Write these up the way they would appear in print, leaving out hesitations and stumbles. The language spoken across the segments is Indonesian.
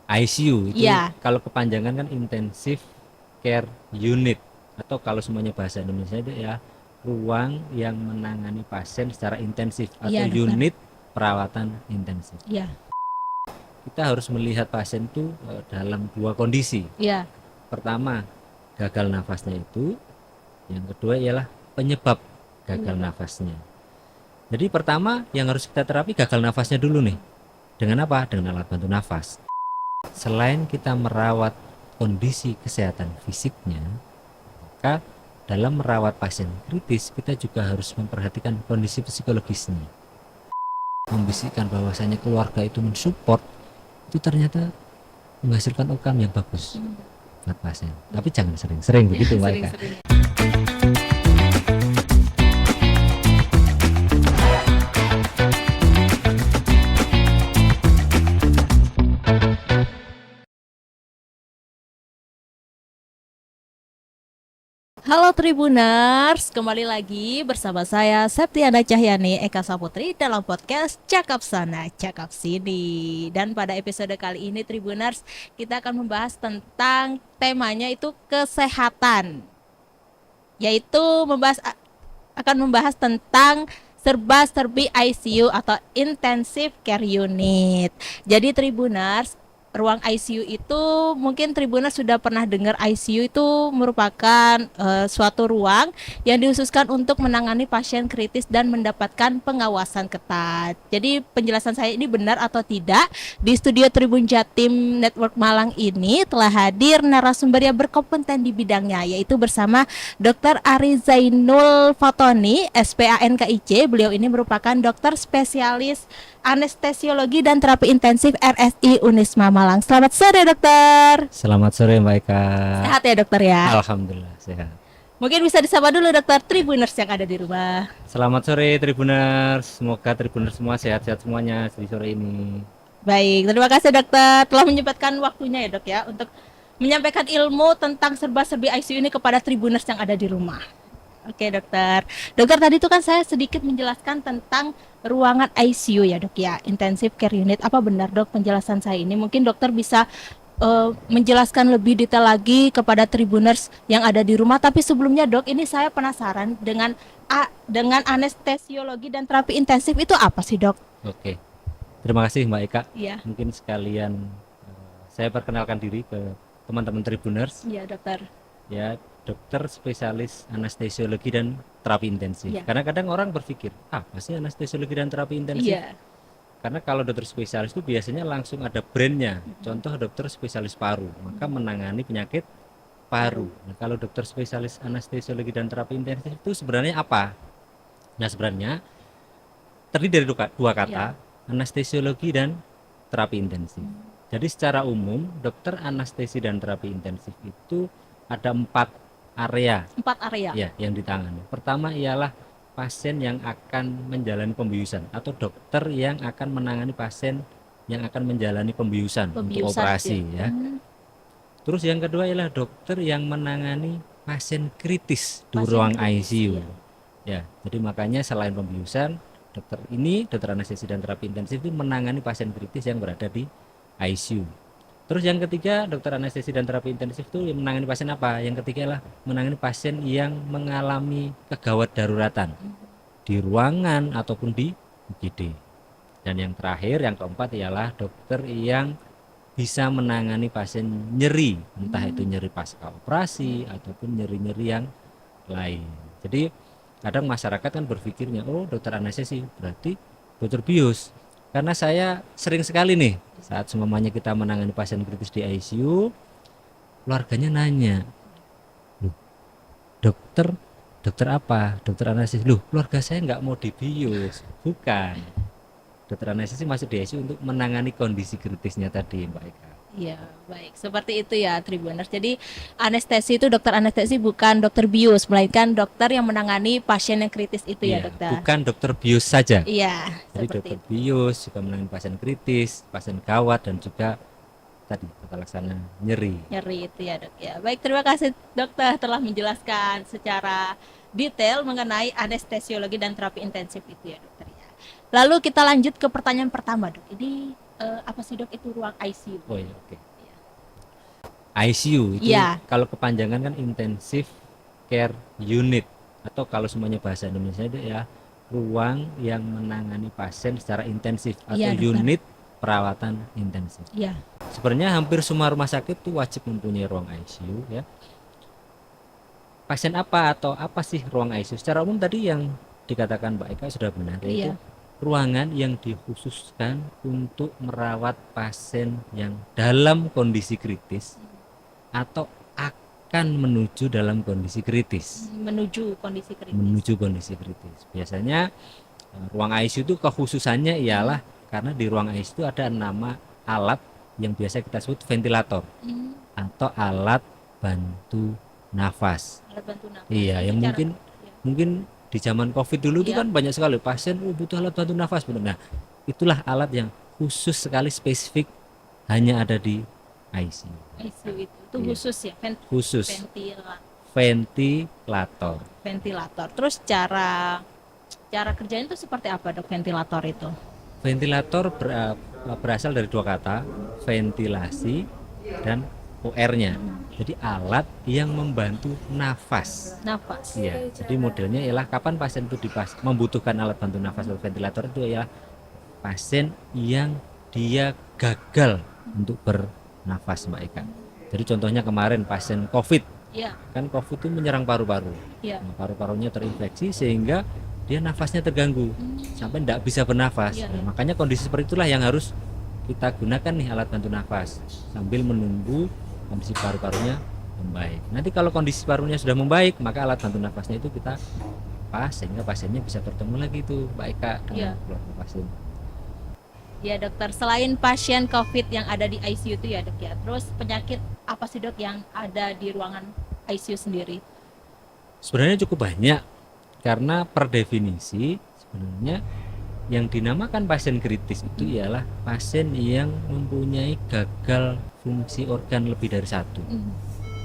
ICU itu Iya, kalau kepanjangan kan Intensive Care Unit, atau kalau semuanya bahasa Indonesia itu ya ruang yang menangani pasien secara intensif atau iya dokter. unit perawatan intensif. Iya, Kita harus melihat pasien itu dalam dua kondisi. iya. Pertama, gagal nafasnya itu, yang kedua ialah penyebab gagal Penyebab. nafasnya. Jadi pertama yang harus kita terapi gagal nafasnya dulu nih. Dengan apa? Dengan alat bantu nafas. Selain kita merawat kondisi kesehatan fisiknya, maka dalam merawat pasien kritis kita juga harus memperhatikan kondisi psikologisnya. Membisikkan bahwasanya keluarga itu mensupport, itu ternyata menghasilkan outcome yang bagus buat pasien. Tapi jangan sering-sering begitu Mbak Eka. Sering-sering. Halo Tribuners, kembali lagi bersama saya Septiana Cahyani Eka Saputri dalam podcast Cakap Sana, Cakap Sini. Dan pada episode kali ini Tribuners, kita akan membahas tentang temanya itu kesehatan, yaitu akan membahas tentang serba-serbi ICU atau Intensive Care Unit. Jadi Tribuners, ruang ICU itu mungkin Tribuners sudah pernah dengar ICU itu merupakan suatu ruang yang dikhususkan untuk menangani pasien kritis dan mendapatkan pengawasan ketat. Jadi penjelasan saya ini benar atau tidak? Di studio Tribun Jatim Network Malang ini telah hadir narasumber yang berkompeten di bidangnya, yaitu bersama Dr. Ari Zainul Fatoni, SPANKIC. Beliau ini merupakan dokter spesialis anestesiologi dan terapi intensif RSI Unisma Malang. Selamat sore, dokter. Selamat sore Mbak Eka. Sehat ya, dokter ya? Alhamdulillah sehat. Mungkin bisa disapa dulu dokter Tribuners yang ada di rumah. Selamat sore Tribuners. Semoga Tribuners semua sehat-sehat semuanya di sore ini. Baik, terima kasih dokter telah menyempatkan waktunya ya dok ya untuk menyampaikan ilmu tentang serba-serbi ICU ini kepada Tribuners yang ada di rumah. Oke dokter. Dokter tadi itu kan saya sedikit menjelaskan tentang ruangan ICU ya dok ya, Intensive Care Unit. Apa benar dok penjelasan saya ini? Mungkin dokter bisa menjelaskan lebih detail lagi kepada Tribuners yang ada di rumah. Tapi sebelumnya dok, ini saya penasaran dengan anestesiologi dan terapi intensif itu apa sih dok? Oke. Terima kasih Mbak Eka. Iya, Mungkin sekalian saya perkenalkan diri ke teman-teman Tribuners. iya dokter. Ya, dokter spesialis anestesiologi dan terapi intensif. Iya, Karena kadang orang berpikir, apa sih anestesiologi dan terapi intensif? iya, Karena kalau dokter spesialis itu biasanya langsung ada brandnya. Contoh dokter spesialis paru, maka menangani penyakit paru. Nah, kalau dokter spesialis anestesiologi dan terapi intensif itu sebenarnya apa? Nah, sebenarnya terdiri dari dua iya. kata, anestesiologi dan terapi intensif. Jadi secara umum, dokter anestesi dan terapi intensif itu ada 4 area 4 area. ya yang ditangani. Pertama ialah pasien yang akan menjalani pembiusan atau dokter yang akan menangani pasien yang akan menjalani pembiusan untuk Pembiusan operasi ya. ya. Terus yang kedua ialah dokter yang menangani pasien kritis di Pasien ruang kritis, ICU. iya. Ya, jadi makanya selain pembiusan, dokter anestesi dan terapi intensif itu menangani pasien kritis yang berada di ICU. Terus yang ketiga, dokter anestesi dan terapi intensif itu yang menangani pasien apa? Yang ketiga adalah menangani pasien yang mengalami kegawat daruratan di ruangan ataupun di UGD. Dan yang terakhir, yang keempat ialah dokter yang bisa menangani pasien nyeri, entah itu nyeri pasca operasi ataupun nyeri-nyeri yang lain. Jadi kadang masyarakat kan berpikirnya, oh dokter anestesi berarti dokter bius. Karena saya sering sekali nih saat semuanya kita menangani pasien kritis di ICU, keluarganya nanya, loh dokter, dokter apa? Dokter anestesi. Loh keluarga saya nggak mau dibius. Bukan. Dokter anestesi masuk di ICU untuk menangani kondisi kritisnya tadi Mbak Eka. Iya, baik. Seperti itu ya, Tribuners. Jadi, anestesi itu dokter anestesi bukan dokter bius, melainkan dokter yang menangani pasien yang kritis itu ya, Iya, dokter. bukan dokter bius saja. Iya, Jadi seperti dokter itu. bius juga menangani pasien kritis, pasien gawat dan juga tadi tata laksana nyeri. Nyeri itu ya, Dok ya. Baik, terima kasih dokter telah menjelaskan secara detail mengenai anestesiologi dan terapi intensif itu ya, dokter ya. Lalu kita lanjut ke pertanyaan pertama, Dok. Ini Apa sih dok itu ruang ICU? Oh ya, oke. ICU itu Iya. kalau kepanjangan kan Intensive Care Unit, atau kalau semuanya bahasa Indonesia itu ya ruang yang menangani pasien secara intensif atau Iya, dokter. unit perawatan intensif. Iya. Sebenarnya hampir semua rumah sakit itu wajib mempunyai ruang ICU ya. Pasien apa atau apa sih ruang ICU? Secara umum tadi yang dikatakan Mbak Eka sudah benar, yaitu Iya. ruangan yang dikhususkan untuk merawat pasien yang dalam kondisi kritis atau akan menuju dalam kondisi kritis. Menuju kondisi kritis. Menuju kondisi kritis. Biasanya ruang ICU itu kekhususannya ialah karena di ruang ICU itu ada nama alat yang biasa kita sebut ventilator atau alat bantu nafas. Alat bantu nafas. Iya, Itu yang cara- mungkin Iya. mungkin di zaman COVID dulu itu Iya. kan banyak sekali pasien butuh alat bantu nafas. Benar. Nah, itulah alat yang khusus sekali spesifik hanya ada di ICU. ICU itu Iya. khusus ya, Khusus ventilator. ventilator. Terus cara kerjanya itu seperti apa dok ventilator itu? Ventilator berasal dari dua kata, ventilasi dan OR-nya. Jadi alat yang membantu nafas. Nafas. Iya, jadi modelnya ialah kapan pasien itu membutuhkan alat bantu nafas atau ventilator itu ialah pasien yang dia gagal untuk bernafas, Mbak Eka. Jadi contohnya kemarin pasien COVID, Iya. kan COVID itu menyerang paru-paru. Iya. Nah, paru-parunya terinfeksi sehingga dia nafasnya terganggu sampai tidak bisa bernafas. Iya. Nah, makanya kondisi seperti itulah yang harus kita gunakan nih alat bantu nafas sambil menunggu kondisi paru-parunya membaik. Nanti kalau kondisi parunya sudah membaik, maka alat bantu nafasnya itu kita pas sehingga pasiennya bisa bertemu lagi tuh Mbak Eka Iya. dengan keluarga pasien. Ya dokter, selain pasien COVID yang ada di ICU itu ya dok ya, terus penyakit apa sih dok yang ada di ruangan ICU sendiri? Sebenarnya cukup banyak karena per definisi sebenarnya yang dinamakan pasien kritis itu ialah pasien yang mempunyai gagal fungsi organ lebih dari satu.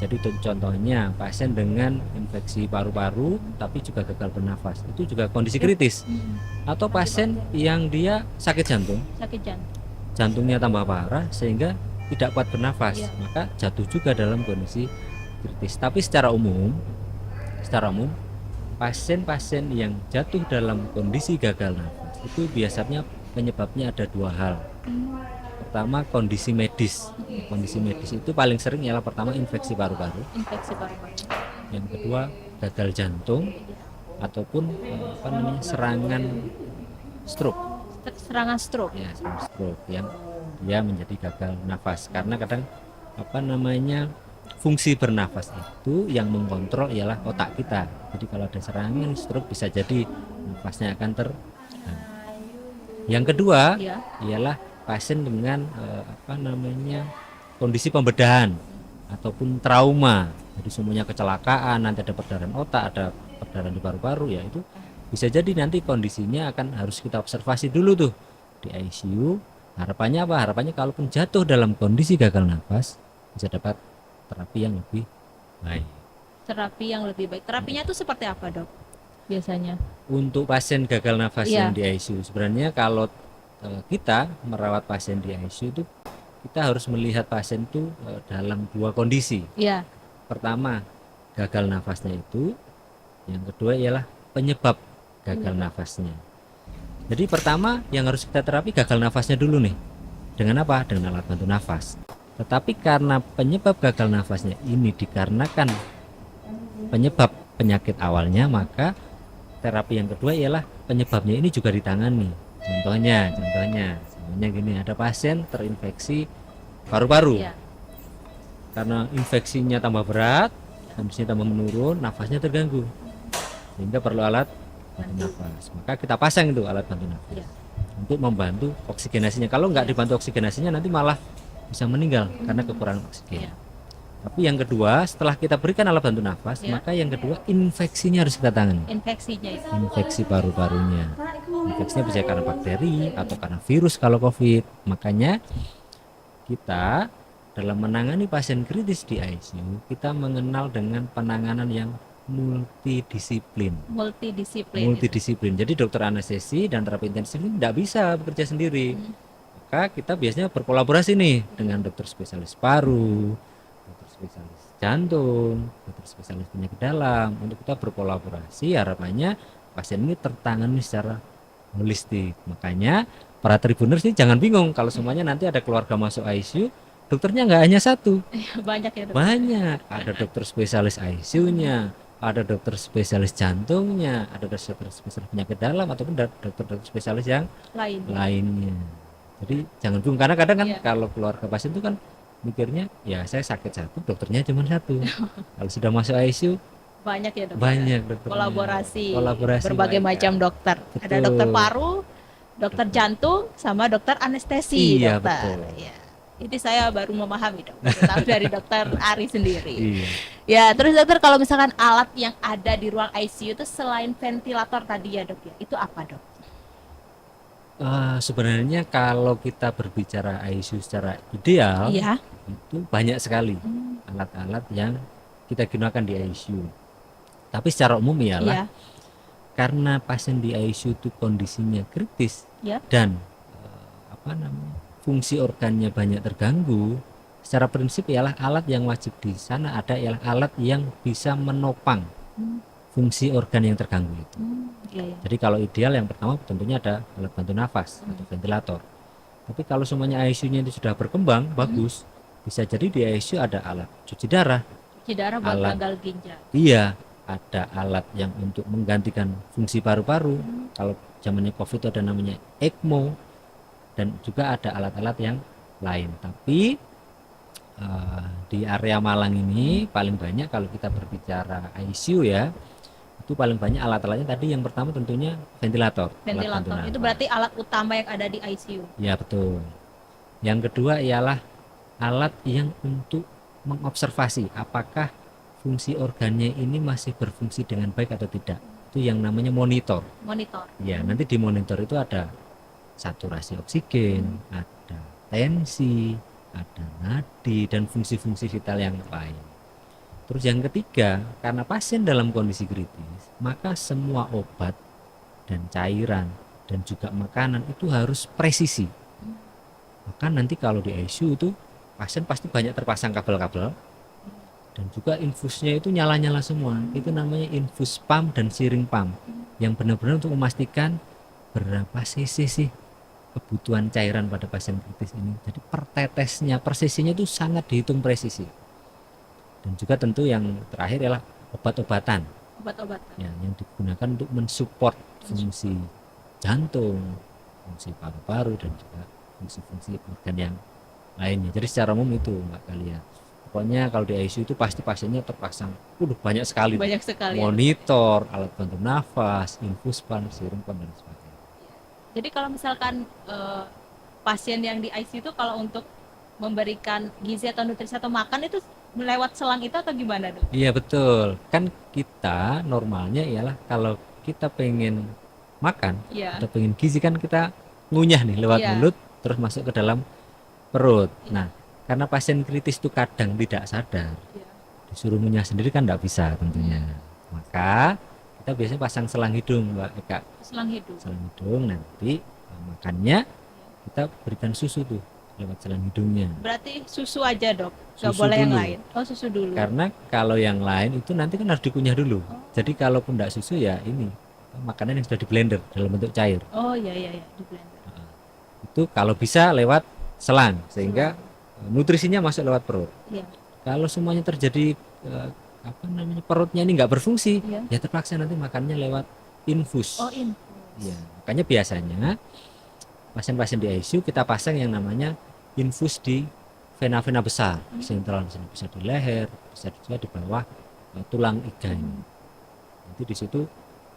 Jadi contohnya pasien dengan infeksi paru-paru tapi juga gagal bernafas, itu juga kondisi kritis. Atau pasien yang dia sakit jantung, Sakit jantung. jantungnya tambah parah sehingga tidak kuat bernafas, Iya. maka jatuh juga dalam kondisi kritis. Tapi secara umum pasien-pasien yang jatuh dalam kondisi gagal nafas itu biasanya penyebabnya ada dua hal. Pertama, kondisi medis. Kondisi medis itu paling sering ialah pertama infeksi paru-paru, Infeksi paru-paru. yang kedua gagal jantung ataupun serangan stroke. Serangan stroke. Ya, serangan stroke yang dia menjadi gagal nafas karena kadang fungsi bernafas itu yang mengontrol ialah otak kita. Jadi kalau ada serangan stroke bisa jadi nafasnya akan terganggu. Yang kedua Ya. ialah pasien dengan kondisi pembedahan ataupun trauma. Jadi semuanya kecelakaan, nanti ada perdarahan otak, ada perdarahan di paru-paru, ya itu bisa jadi nanti kondisinya akan harus kita observasi dulu tuh di ICU. Harapannya apa? Harapannya kalaupun jatuh dalam kondisi gagal nafas bisa dapat terapi yang lebih baik. Terapi yang lebih baik. Terapinya itu seperti apa dok? Biasanya. Untuk pasien gagal nafas Iya. yang di ICU, sebenarnya kalau kita merawat pasien di ICU itu kita harus melihat pasien itu dalam dua kondisi. Iya. Pertama, gagal nafasnya itu. Yang kedua ialah penyebab gagal nafasnya. Jadi pertama yang harus kita terapi gagal nafasnya dulu nih. Dengan apa? Dengan alat bantu nafas. Tetapi karena penyebab gagal nafasnya ini dikarenakan penyebab penyakit awalnya, maka terapi yang kedua ialah penyebabnya ini juga ditangani. Contohnya gini, ada pasien terinfeksi paru-paru. Iya. Karena infeksinya tambah berat, kondisinya tambah menurun, nafasnya terganggu, sehingga perlu alat bantu nafas. Maka kita pasang itu alat bantu nafas Iya. untuk membantu oksigenasinya. Kalau nggak dibantu oksigenasinya nanti malah bisa meninggal karena kekurangan oksigen. Iya. Tapi yang kedua, setelah kita berikan alat bantu nafas, Iya. maka yang kedua infeksinya harus kita tangani. Infeksinya itu. Infeksi paru-parunya. Infeksinya bisa karena bakteri atau karena virus kalau COVID. Makanya kita dalam menangani pasien kritis di ICU, kita mengenal dengan penanganan yang multidisiplin. Multidisiplin. Multidisiplin. Jadi dokter anestesi dan terapi intensif ini tidak bisa bekerja sendiri. maka kita biasanya berkolaborasi nih dengan dokter spesialis paru, dokter spesialis jantung, dokter spesialis penyakit dalam, untuk kita berkolaborasi, harapannya pasien ini tertangani secara holistik. Makanya para tribuners ini jangan bingung kalau semuanya nanti ada keluarga masuk ICU, dokternya nggak hanya satu, Banyak ya dok. banyak. Ada dokter spesialis ICU-nya, ada dokter spesialis jantungnya, ada dokter spesialis penyakit dalam, ataupun dokter spesialis yang Lain. lainnya. Jadi jangan bingung, karena kadang kan Iya. kalau keluarga pasien itu kan mikirnya ya saya sakit satu, dokternya cuma satu. Kalau sudah masuk ICU Banyak ya dok. banyak dokternya. Kolaborasi. Kolaborasi Berbagai mereka. macam dokter. Ada Betul. dokter paru, dokter jantung, sama dokter anestesi. Iya, dokter. betul. Ya. Ini saya baru memahami dok. Baru tahu dari dokter Ari sendiri. Iya. Ya, terus dokter kalau misalkan alat yang ada di ruang ICU itu selain ventilator tadi ya dok ya, itu apa dok? Sebenarnya kalau kita berbicara ICU secara ideal, Iya. itu banyak sekali Hmm, alat-alat yang kita gunakan di ICU. Tapi secara umum Iya. ialah karena pasien di ICU itu kondisinya kritis Ya. dan fungsi organnya banyak terganggu, secara prinsip ialah alat yang wajib di sana ada ialah alat yang bisa menopang Hmm, fungsi organ yang terganggu itu. Iya ya. Jadi kalau ideal yang pertama tentunya ada alat bantu nafas atau ventilator. Tapi kalau semuanya ICU-nya itu sudah berkembang bagus, bisa jadi di ICU ada alat cuci darah. Cuci darah buat Alat. gagal ginjal. Iya, ada alat yang untuk menggantikan fungsi paru-paru. Kalau zamannya COVID itu ada namanya ECMO, dan juga ada alat-alat yang lain. Tapi di area Malang ini paling banyak kalau kita berbicara ICU ya, itu paling banyak alat-alatnya tadi yang pertama tentunya ventilator. Alat bantu Ventilator itu nafas. berarti alat utama yang ada di ICU. Ya betul. Yang kedua ialah alat yang untuk mengobservasi apakah fungsi organnya ini masih berfungsi dengan baik atau tidak. Itu yang namanya monitor. Monitor. Ya, nanti di monitor itu ada saturasi oksigen, ada tensi, ada nadi, dan fungsi-fungsi vital yang lain. Terus yang ketiga, karena pasien dalam kondisi kritis, maka semua obat dan cairan dan juga makanan itu harus presisi. Maka nanti kalau di ICU itu pasien pasti banyak terpasang kabel-kabel, dan juga infusnya itu nyala-nyala semua. Itu namanya infus pump dan syring pump, yang benar-benar untuk memastikan berapa cc sih kebutuhan cairan pada pasien kritis ini. Jadi per tetesnya, persisinya itu sangat dihitung presisi. Dan juga tentu yang terakhir adalah obat-obatan Obat-obatan. ya, yang digunakan untuk mensupport fungsi jantung, fungsi paru-paru, dan juga fungsi-fungsi organ yang lainnya. Jadi secara umum itu Mbak Kalia. Pokoknya kalau di ICU itu pasti pasiennya terpasang banyak sekali. Banyak sekali. ya. Monitor, alat bantu nafas, infus pump, syring pump, dan sebagainya. Jadi kalau misalkan pasien yang di ICU itu kalau untuk memberikan gizi atau nutrisi atau makan itu lewat selang itu atau gimana dok? Iya betul. Kan kita normalnya ialah kalau kita pengen makan Iya. atau pengen gizi kan kita ngunyah nih lewat Iya. mulut terus masuk ke dalam perut. Nah, karena pasien kritis itu kadang tidak sadar, Iya. disuruh ngunyah sendiri kan tidak bisa tentunya. Maka kita biasanya pasang selang hidung, Mbak Eka. Selang hidup. Selang hidung, nanti makannya kita berikan susu tuh lewat selang hidungnya. Berarti susu aja dok, nggak Susu boleh yang dulu. lain. Oh susu dulu. Karena kalau yang lain itu nanti kan harus dikunyah dulu. Jadi kalaupun tidak susu ya ini makanan yang sudah di blender dalam bentuk cair. Oh iya iya iya di blender. Itu kalau bisa lewat selang sehingga nutrisinya masuk lewat perut. Iya. Kalau semuanya terjadi perutnya ini nggak berfungsi, Iya. ya terpaksa nanti makannya lewat infus. Oh infus. Iya, makanya biasanya pasien-pasien di ICU kita pasang yang namanya infus di vena-vena besar, sentral, bisa di leher, bisa juga di bawah tulang iga ini. Nanti di situ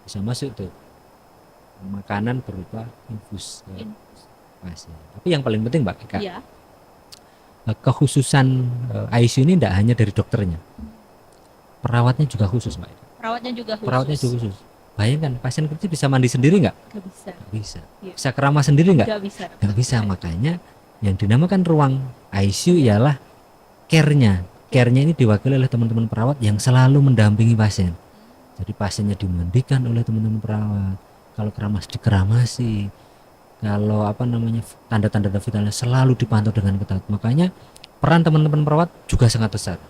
bisa masuk tuh makanan berupa infus ke Infus. pasien. Tapi yang paling penting Mbak Eka, Iya. kekhususan ICU ini tidak hanya dari dokternya, perawatnya juga khusus Mbak Eka. Perawatnya juga khusus. Perawatnya juga khusus. Bayangkan pasien kritis bisa mandi sendiri nggak? Nggak bisa. Nggak bisa. Iya. Bisa keramas sendiri nggak? Nggak bisa. Nggak bisa. Makanya yang dinamakan ruang ICU ialah care-nya. Care-nya ini diwakili oleh teman-teman perawat yang selalu mendampingi pasien. Jadi pasiennya dimandikan oleh teman-teman perawat. Kalau keramas dikeramasi. kalau apa namanya tanda-tanda vitalnya selalu dipantau dengan ketat. Makanya peran teman-teman perawat juga sangat besar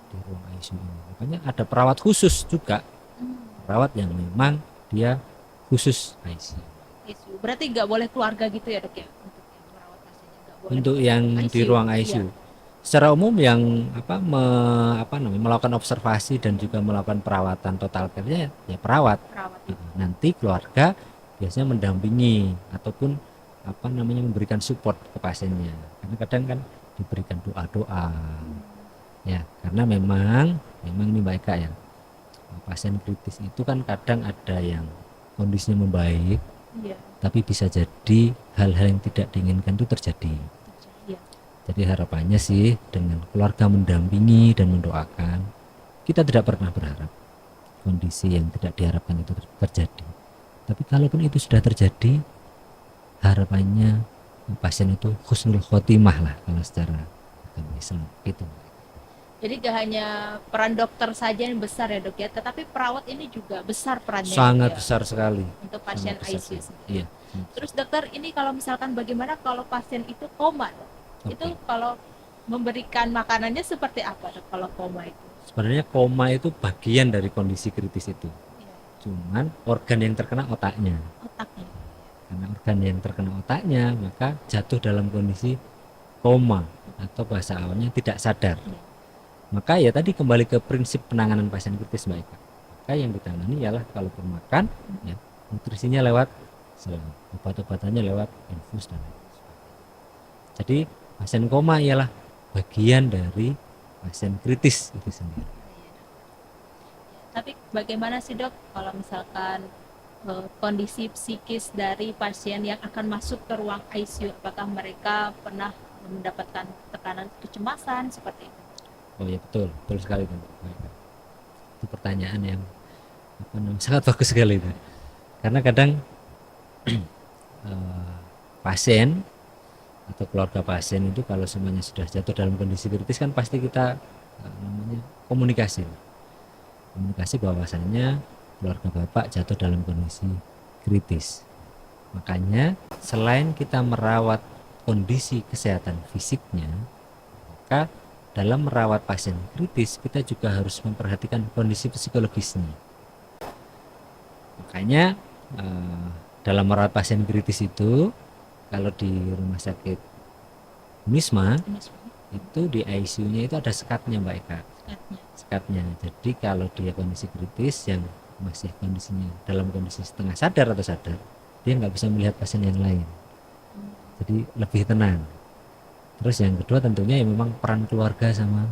di ruang ICU ini. Makanya ada perawat khusus juga, perawat yang memang dia khusus ICU. ICU. Berarti nggak boleh keluarga gitu ya dok ya untuk yang merawat pasiennya nggak boleh Untuk yang di ruang ICU, secara umum yang melakukan observasi dan juga melakukan perawatan total care ya perawat. Perawat. Nanti keluarga biasanya mendampingi ataupun memberikan support ke pasiennya, karena kadang kan diberikan doa-doa ya, karena memang ini Mbak Eka ya, pasien kritis itu kan kadang ada yang kondisinya membaik, tapi bisa jadi hal-hal yang tidak diinginkan itu terjadi. Jadi harapannya sih dengan keluarga mendampingi dan mendoakan, kita tidak pernah berharap kondisi yang tidak diharapkan itu terjadi. Tapi kalaupun itu sudah terjadi, harapannya pasien itu husnul khotimah lah kalau secara agama Islam itu. Jadi gak hanya peran dokter saja yang besar ya dok ya, tetapi perawat ini juga besar perannya. Sangat besar sekali untuk pasien ICU. Iya. Terus dokter, ini kalau misalkan bagaimana kalau pasien itu koma dok? Itu kalau memberikan makanannya seperti apa dok kalau koma itu? Sebenarnya koma itu bagian dari kondisi kritis itu. Cuman organ yang terkena otaknya. Karena organ yang terkena otaknya, maka jatuh dalam kondisi koma atau bahasa awalnya tidak sadar. Maka ya tadi kembali ke prinsip penanganan pasien kritis Mbak Eka. Maka yang ditangani ialah kalau makan, ya, nutrisinya lewat selang, obat-obatannya lewat infus dan lain sebagainya. Jadi pasien koma ialah bagian dari pasien kritis itu sendiri. Tapi bagaimana sih dok kalau misalkan kondisi psikis dari pasien yang akan masuk ke ruang ICU, apakah mereka pernah mendapatkan tekanan kecemasan seperti itu? Oh ya betul sekali itu. Itu pertanyaan yang sangat bagus sekali itu. Karena kadang pasien atau keluarga pasien itu kalau semuanya sudah jatuh dalam kondisi kritis kan pasti kita komunikasi bahwasannya keluarga bapak jatuh dalam kondisi kritis. Makanya selain kita merawat kondisi kesehatan fisiknya, maka dalam merawat pasien kritis kita juga harus memperhatikan kondisi psikologisnya. Makanya dalam merawat pasien kritis itu, kalau di rumah sakit Unisma itu di ICU-nya itu ada sekatnya Mbak Eka. Sekatnya. Jadi kalau dia kondisi kritis yang masih kondisinya dalam kondisi setengah sadar atau sadar, dia nggak bisa melihat pasien yang lain. Jadi lebih tenang. Terus yang kedua tentunya ya memang peran keluarga sama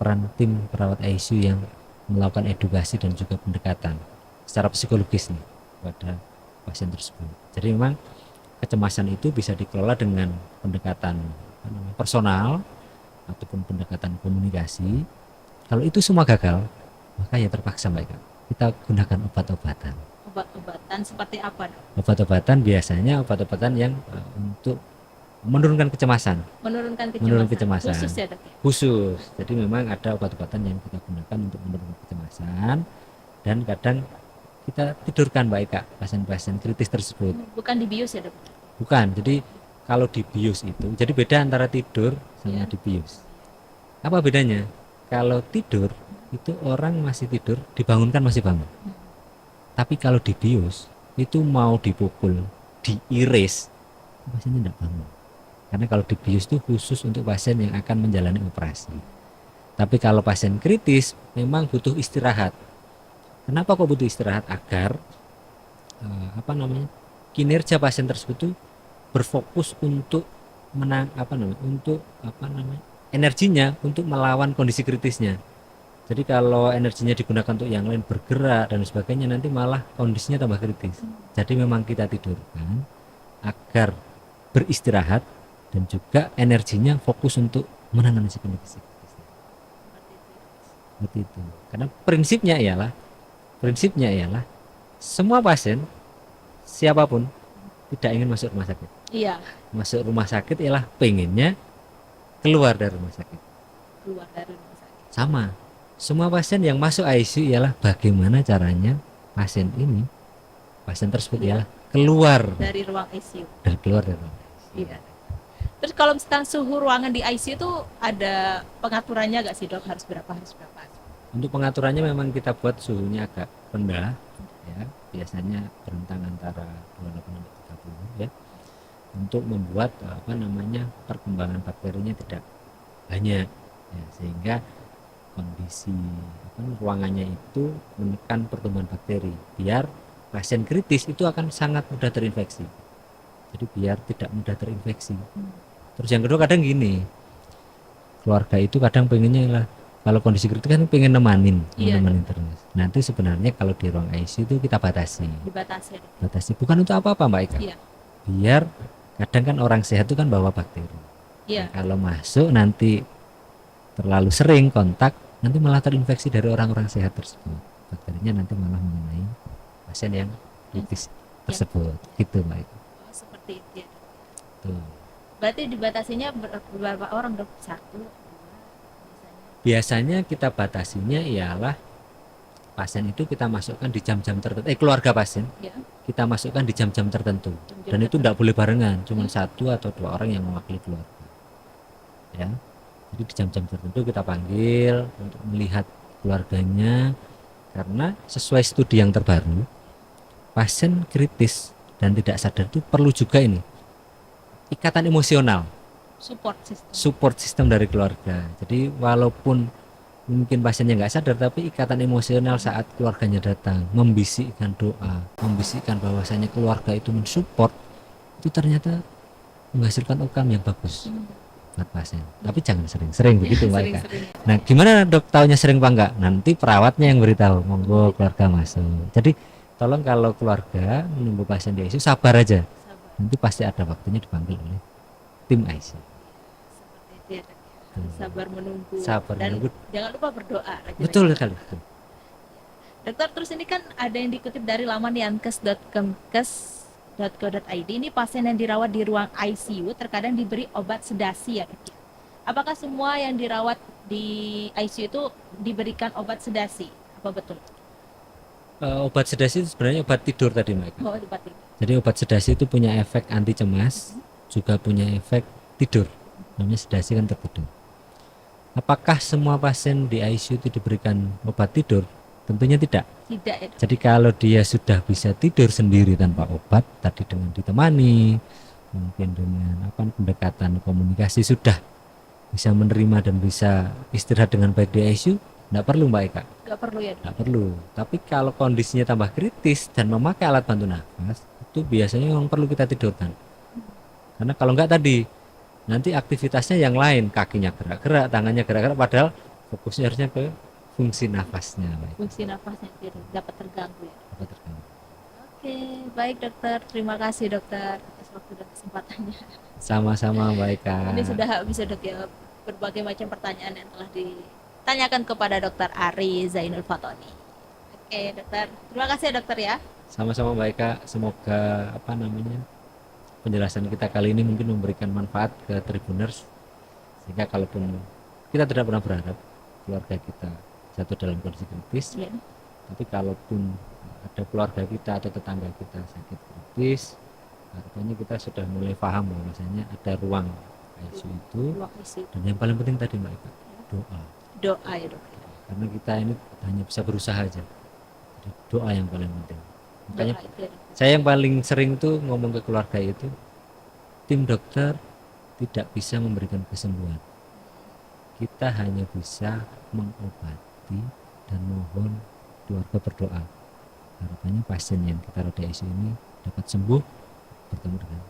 peran tim perawat ICU yang melakukan edukasi dan juga pendekatan secara psikologis nih pada pasien tersebut. Jadi memang kecemasan itu bisa dikelola dengan pendekatan personal ataupun pendekatan komunikasi. Kalau itu semua gagal, maka ya terpaksa Mbak Eka, kita gunakan obat-obatan. Obat-obatan seperti apa dok? Obat-obatan biasanya obat-obatan yang untuk menurunkan kecemasan. Menurunkan kecemasan. Khusus ya dok? Khusus. Jadi memang ada obat-obatan yang kita gunakan untuk menurunkan kecemasan, dan kadang kita tidurkan Mbak Eka pasien-pasien kritis tersebut. Bukan dibius ya dok? Bukan. Jadi kalau dibius itu, jadi beda antara tidur sama dibius. Apa bedanya? Kalau tidur itu orang masih tidur, dibangunkan masih bangun. Tapi kalau dibius itu mau dipukul, diiris, pasiennya tidak bangun. Karena kalau dibius itu khusus untuk pasien yang akan menjalani operasi. Tapi kalau pasien kritis memang butuh istirahat. Kenapa kok butuh istirahat? Agar kinerja pasien tersebut itu berfokus untuk energinya untuk melawan kondisi kritisnya. Jadi kalau energinya digunakan untuk yang lain, bergerak dan sebagainya, nanti malah kondisinya tambah kritis. Jadi memang kita tidurkan agar beristirahat dan juga energinya fokus untuk menangani kondisi kritisnya. Seperti itu. Karena prinsipnya ialah semua pasien siapapun tidak ingin masuk rumah sakit. Iya. Masuk rumah sakit ialah pengennya keluar dari rumah sakit. Sama. Semua pasien yang masuk ICU ialah bagaimana caranya pasien tersebut ialah keluar dari ruang ICU. dari ruang ICU. Iya. Terus kalau misalkan suhu ruangan di ICU itu ada pengaturannya nggak sih dok? Harus berapa? Untuk pengaturannya memang kita buat suhunya agak rendah, ya, biasanya berentang antara 28 sampai 30 ya, untuk membuat perkembangan bakterinya tidak banyak, ya, sehingga kondisi ruangannya itu menekan pertumbuhan bakteri, biar pasien kritis itu akan sangat mudah terinfeksi. Jadi biar tidak mudah terinfeksi. Terus yang kedua kadang gini, keluarga itu kadang pengennya lah kalau kondisi kritis kan pengen nemanin terus. Nanti sebenarnya kalau di ruang ICU itu kita dibatasi. Bukan untuk apa-apa Mbak Ika. Iya. Biar kadang kan orang sehat itu kan bawa bakteri. Iya. Nah, kalau masuk nanti terlalu sering kontak, nanti malah terinfeksi dari orang-orang sehat tersebut. Bakterinya nanti malah mengenai pasien yang kritis tersebut. Gitu Mbak Ika. Oh, seperti itu ya. Tuh. Berarti dibatasinya berapa orang dok? 1, 2 biasanya kita batasinya ialah pasien itu kita masukkan di jam-jam tertentu, keluarga pasien ya. Kita masukkan di jam-jam tertentu, dan itu tidak boleh barengan, cuma 1 atau 2 orang yang mewakili keluarga, ya. Jadi di jam-jam tertentu kita panggil untuk melihat keluarganya, karena sesuai studi yang terbaru, pasien kritis dan tidak sadar itu perlu juga ini ikatan emosional, support system dari keluarga. Jadi walaupun mungkin pasiennya nggak sadar, tapi ikatan emosional saat keluarganya datang, membisikkan doa, membisikkan bahwasanya keluarga itu mensupport, itu ternyata menghasilkan outcome yang bagus buat pasien. Tapi jangan sering-sering begitu Mbak Ika. Nah gimana dok taunya sering apa enggak? Nanti perawatnya yang beritahu, monggo keluarga masuk. Jadi tolong kalau keluarga menunggu pasien di ICU sabar aja, nanti pasti ada waktunya dipanggil oleh tim ICU. Seperti itu ya. Sabar menunggu. Dan jangan lupa berdoa. Betul sekali. Dokter, terus ini kan ada yang dikutip dari laman yankes.kemkes.go.id. Ini pasien yang dirawat di ruang ICU terkadang diberi obat sedasi ya dok. Apakah semua yang dirawat di ICU itu diberikan obat sedasi? Apa betul? Obat sedasi itu sebenarnya obat tidur tadi Mbak. Oh, obat tidur. Jadi obat sedasi itu punya efek anti cemas, juga punya efek tidur, namanya sedasi kan tertidur. Apakah semua pasien di ICU itu diberikan obat tidur? Tentunya tidak. Tidak ya. Jadi kalau dia sudah bisa tidur sendiri tanpa obat, tadi dengan ditemani, mungkin dengan pendekatan komunikasi, sudah bisa menerima dan bisa istirahat dengan baik di ICU, tidak perlu Mbak Eka. Tidak perlu ya. Tidak perlu. Tapi kalau kondisinya tambah kritis dan memakai alat bantu nafas, itu biasanya yang perlu kita tidurkan. Karena kalau enggak tadi nanti aktivitasnya yang lain, kakinya gerak-gerak, tangannya gerak-gerak, padahal fokusnya harusnya ke fungsi nafasnya. Fungsi nafasnya dapat terganggu ya. Dapat terganggu. Oke, baik dokter. Terima kasih dokter atas waktu dan kesempatannya. Sama-sama Mbak Eka. Ini sudah habis ya dok ya, berbagai macam pertanyaan yang telah ditanyakan kepada dokter Ari Zainul Fatoni. Oke dokter, terima kasih ya dokter ya. Sama-sama Mbak Eka, semoga penjelasan kita kali ini mungkin memberikan manfaat ke Tribuners, sehingga kalaupun kita tidak pernah berharap keluarga kita jatuh dalam kondisi kritis, tapi kalaupun ada keluarga kita atau tetangga kita sakit kritis, artinya kita sudah mulai paham bahwasanya ada ruang ICU itu, dan yang paling penting tadi Mbak Eka, doa ya dok. Karena kita ini hanya bisa berusaha aja, jadi doa yang paling penting. Makanya saya yang paling sering tuh ngomong ke keluarga itu, tim dokter tidak bisa memberikan kesembuhan, kita hanya bisa mengobati dan mohon keluarga berdoa, harapannya pasien yang kita rawat di ICU ini dapat sembuh, bertemu dengan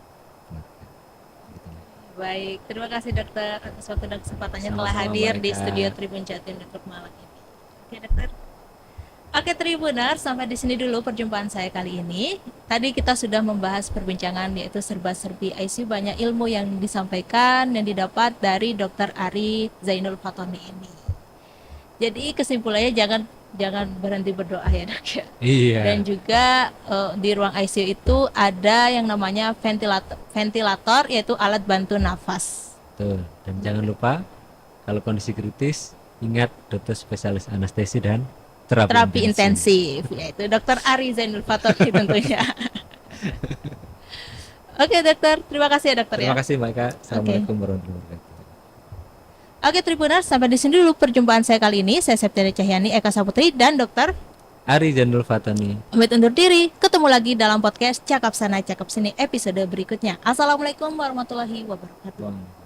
keluarga. Gitu. Baik, terima kasih dokter atas waktu dan kesempatannya telah hadir di studio Tribun Jatim Network malam ini. Oke dokter. Oke Tribuners, sampai di sini dulu perjumpaan saya kali ini. Tadi kita sudah membahas perbincangan yaitu serba-serbi ICU, banyak ilmu yang disampaikan yang didapat dari Dr. Ari Zainul Fatoni ini. Jadi kesimpulannya jangan berhenti berdoa ya dok ya. Iya. Dan juga di ruang ICU itu ada yang namanya ventilator yaitu alat bantu nafas. Tuh, dan jangan lupa kalau kondisi kritis ingat dokter spesialis anestesi dan terapi intensif, yaitu Dr. Ari Zainul Fatoni tentunya. Oke dokter, terima kasih ya dokter ya. Terima kasih Mbak Eka. Assalamualaikum warahmatullahi wabarakatuh. Oke Tribuners, sampai di sini dulu perjumpaan saya kali ini. Saya Septiana Cahyani, Eka Saputri, dan dokter Ari Janul Fatani. pamit undur diri. Ketemu lagi dalam podcast Cakap Sana Cakap Sini episode berikutnya. Assalamualaikum warahmatullahi wabarakatuh.